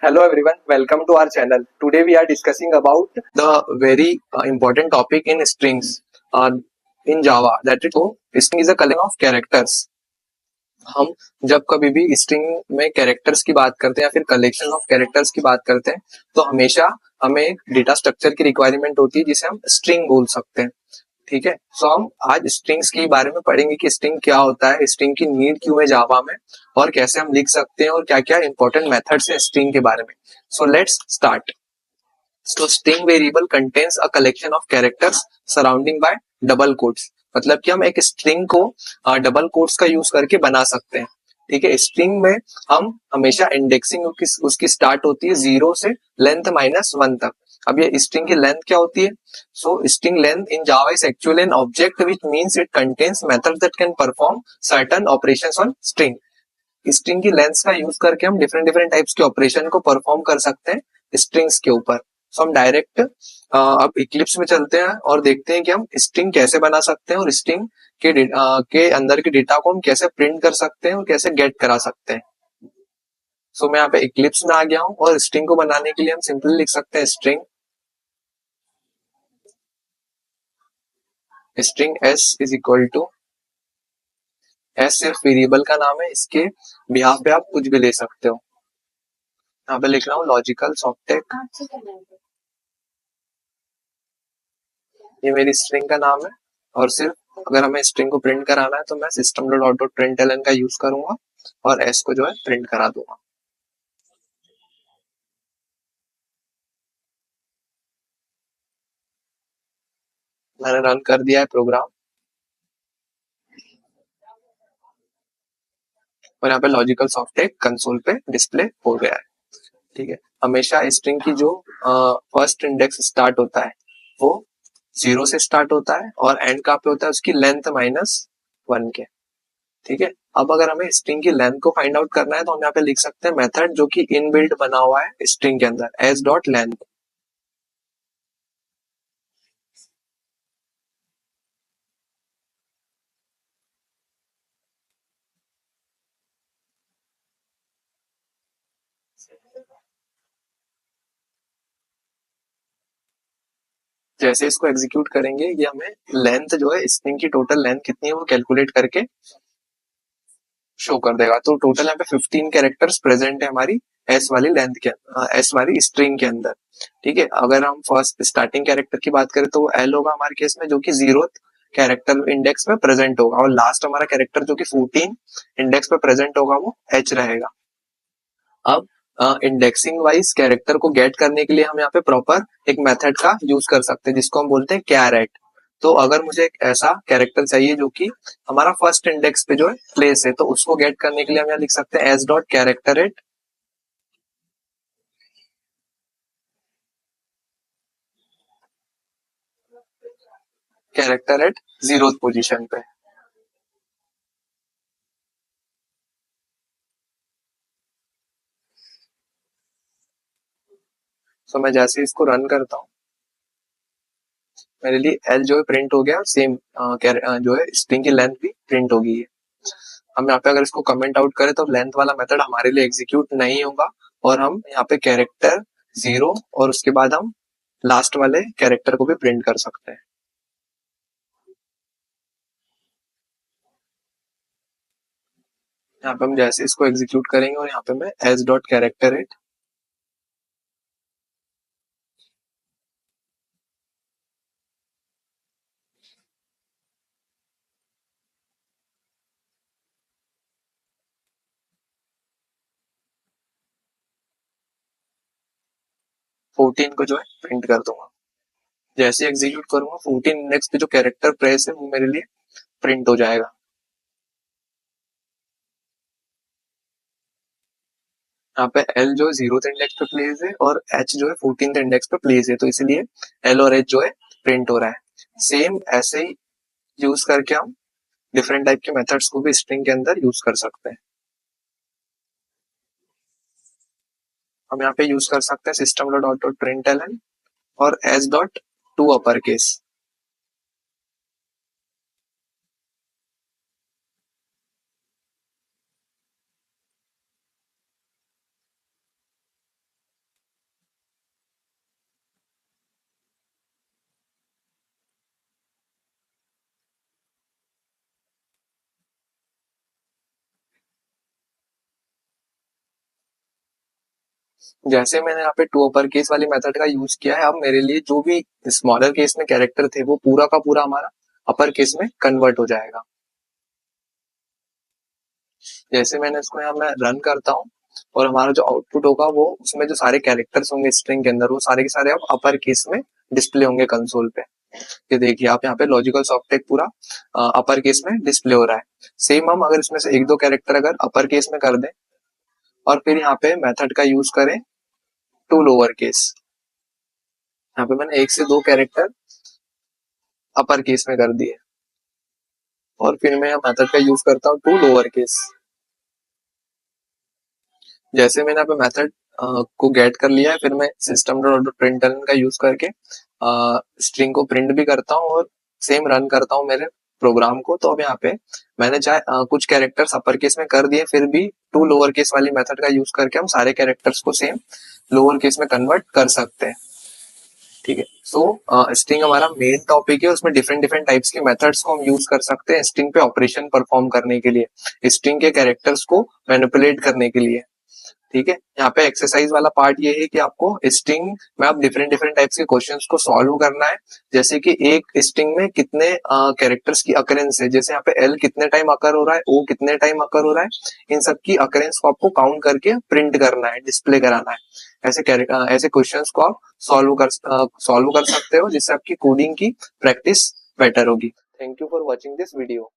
Hello everyone, welcome to our channel. Today we are discussing about the very important topic in strings in Java. That is, string is a collection of characters. हम जब कभी भी string में characters की बात करते हैं या फिर कलेक्शन ऑफ कैरेक्टर्स की बात करते हैं तो हमेशा हमें एक डेटा स्ट्रक्चर की रिक्वायरमेंट होती है जिसे हम स्ट्रिंग बोल सकते हैं. ठीक है, सो हम आज स्ट्रिंग्स के बारे में पढ़ेंगे कि स्ट्रिंग क्या होता है, स्ट्रिंग की नीड क्यों है जावा में, और कैसे हम लिख सकते हैं और क्या क्या इंपॉर्टेंट मेथड्स हैं स्ट्रिंग के बारे में. So let's start. So string variable contains a collection of characters surrounding by double quotes. मतलब कि हम एक स्ट्रिंग को डबल कोट्स का यूज करके बना सकते हैं. ठीक है, स्ट्रिंग में हम हमेशा इंडेक्सिंग उसकी स्टार्ट होती है 0 से लेंथ -1 तक. अब ये स्ट्रिंग की लेंथ क्या होती है? सो string length in Java is actually an object which means it contains methods that can perform certain operations on string. String की लेंथ का यूज करके हम डिफरेंट डिफरेंट टाइप्स के ऑपरेशन को परफॉर्म कर सकते हैं स्ट्रिंग्स के ऊपर. सो हम डायरेक्ट अब इक्लिप्स में चलते हैं और देखते हैं कि हम स्ट्रिंग कैसे बना सकते हैं और स्ट्रिंग के अंदर के डेटा को हम कैसे प्रिंट कर सकते हैं और कैसे गेट करा सकते हैं. सो मैं यहाँ पे इक्लिप्स में आ गया हूँ और स्ट्रिंग को बनाने के लिए हम सिंपली लिख सकते हैं string S is equal to S. सिर्फ वेरिएबल का नाम है, इसके बिहाफ पे आप कुछ भी ले सकते हो. यहाँ पे लिख रहा हूँ लॉजिकल सॉफ्टेक, ये मेरी स्ट्रिंग का नाम है. और सिर्फ अगर हमें स्ट्रिंग को प्रिंट कराना है तो मैं system dot out dot println का यूज करूंगा और एस को जो है प्रिंट करा दूंगा. मैंने रन कर दिया है प्रोग्राम और यहाँ पे लॉजिकल सॉफ्टेक कंसोल पे डिस्प्ले हो गया है. ठीक है, हमेशा स्ट्रिंग की जो फर्स्ट इंडेक्स स्टार्ट होता है वो 0 से स्टार्ट होता है और एंड कहाँ पे होता है उसकी लेंथ -1 के. ठीक है, अब अगर हमें स्ट्रिंग की लेंथ को फाइंड आउट करना है तो हम यहाँ पे लिख सकते हैं मेथड जो कि इनबिल्ट बना हुआ है स्ट्रिंग के अंदर, एस डॉट लेंथ. जैसे इसको एग्जीक्यूट करेंगे ये हमें लेंथ जो है स्ट्रिंग की टोटल लेंथ कितनी है वो कैलकुलेट करके शो कर देगा. तो टोटल यहाँ पे 15 कैरेक्टर्स प्रेजेंट है हमारी एस वाली लेंथ के एस वाली स्ट्रिंग के अंदर. ठीक है, अगर हम फर्स्ट स्टार्टिंग कैरेक्टर की बात करें तो वो एल होगा हमारे केस में, जो कि 0th कैरेक्टर इंडेक्स में प्रेजेंट होगा, और लास्ट हमारा कैरेक्टर जो कि 14 इंडेक्स पे प्रेजेंट होगा वो एच रहेगा. अब इंडेक्सिंग वाइज कैरेक्टर को गेट करने के लिए हम यहाँ पे प्रॉपर एक मेथड का यूज कर सकते हैं जिसको हम बोलते हैं कैरेट. तो अगर मुझे एक ऐसा कैरेक्टर चाहिए जो कि हमारा फर्स्ट इंडेक्स पे जो है प्लेस है, तो उसको गेट करने के लिए हम यहाँ लिख सकते हैं S dot character at character at 0th position पे. सो मैं जैसे इसको रन करता हूँ मेरे लिए एल जो है प्रिंट हो गया, सेम जो है स्ट्रिंग की लेंथ भी प्रिंट हो गई है. हम यहाँ पे अगर इसको कमेंट आउट करें तो लेंथ वाला मेथड हमारे लिए एग्जीक्यूट नहीं होगा और हम यहाँ पे कैरेक्टर 0 और उसके बाद हम लास्ट वाले कैरेक्टर को भी प्रिंट कर सकते हैं. यहाँ पे हम जैसे इसको एग्जीक्यूट करेंगे और यहाँ पे मैं एस डॉट कैरेक्टर एट 14 को जो है प्रिंट कर दूंगा. जैसे एग्जीक्यूट करूंगा 14 इंडेक्स पे जो कैरेक्टर प्रेस है वो मेरे लिए प्रिंट हो जाएगा. यहाँ पे एल जो है 0th इंडेक्स पे प्लेस है और एच जो है 14th इंडेक्स पे प्लेस है, तो इसलिए एल और एच जो है प्रिंट हो रहा है. सेम ऐसे ही यूज करके हम डिफरेंट टाइप के मेथड्स को भी स्ट्रिंग के अंदर यूज कर सकते हैं. हम यहाँ पे यूज कर सकते हैं system dot out dot println और S dot to upper case. जैसे मैंने यहाँ पे टू अपर केस वाली मेथड का यूज किया है, अब मेरे लिए जो भी स्मॉलर केस में कैरेक्टर थे वो पूरा का पूरा हमारा अपर केस में कन्वर्ट हो जाएगा। जैसे मैंने इसको यहाँ मैं रन करता हूँ और हमारा जो आउटपुट होगा वो उसमें जो सारे कैरेक्टर्स होंगे स्ट्रिंग के अंदर वो सारे के सारे अब अपर केस में डिस्प्ले होंगे कंसोल पे। ये देखिए आप यहाँ पे लॉजिकल सॉफ्टेक पूरा अपर केस में डिस्प्ले हो रहा है। सेम हम अगर इसमें से एक दो कैरेक्टर अगर अपर केस में कर दें और फिर यहाँ पे मेथड का यूज करें टू लोअर केस, यहाँ पे मैंने एक से दो कैरेक्टर अपर केस में कर दिए और फिर मैं मेथड का यूज करता हूँ टू लोअर केस। जैसे मैंने यहाँ पे मेथड को गेट कर लिया है, फिर मैं सिस्टम डॉट प्रिंटलन का यूज करके स्ट्रिंग को प्रिंट भी करता हूँ और सेम रन करता हूँ मेरे प्रोग्राम को। तो अब यहाँ पे मैंने चाहे कुछ कैरेक्टर्स अपर केस में कर दिए, फिर भी टू लोअर केस वाली मेथड का यूज करके हम सारे कैरेक्टर्स को सेम लोअर केस में कन्वर्ट कर सकते हैं। ठीक है, सो स्ट्रिंग हमारा मेन टॉपिक है, उसमें डिफरेंट डिफरेंट टाइप्स के मेथड्स को हम यूज कर सकते हैं स्ट्रिंग पे ऑपरेशन परफॉर्म करने के लिए, स्ट्रिंग के कैरेक्टर्स को मैनिपुलेट करने के लिए। ठीक है, यहाँ पे एक्सरसाइज वाला पार्ट ये है कि आपको स्ट्रिंग में आप डिफरेंट डिफरेंट टाइप्स के क्वेश्चंस को सॉल्व करना है। जैसे कि एक स्ट्रिंग में कितने कैरेक्टर्स की अकरेंस है, जैसे यहाँ पे एल कितने टाइम अकर हो रहा है, ओ कितने टाइम अकर हो रहा है, इन सब की अकरेंस को आपको काउंट करके प्रिंट करना है, डिस्प्ले कराना है। ऐसे क्वेश्चंस को आप सॉल्व कर सकते हो, जिससे आपकी कोडिंग की प्रैक्टिस बेटर होगी। Thank you for watching this video.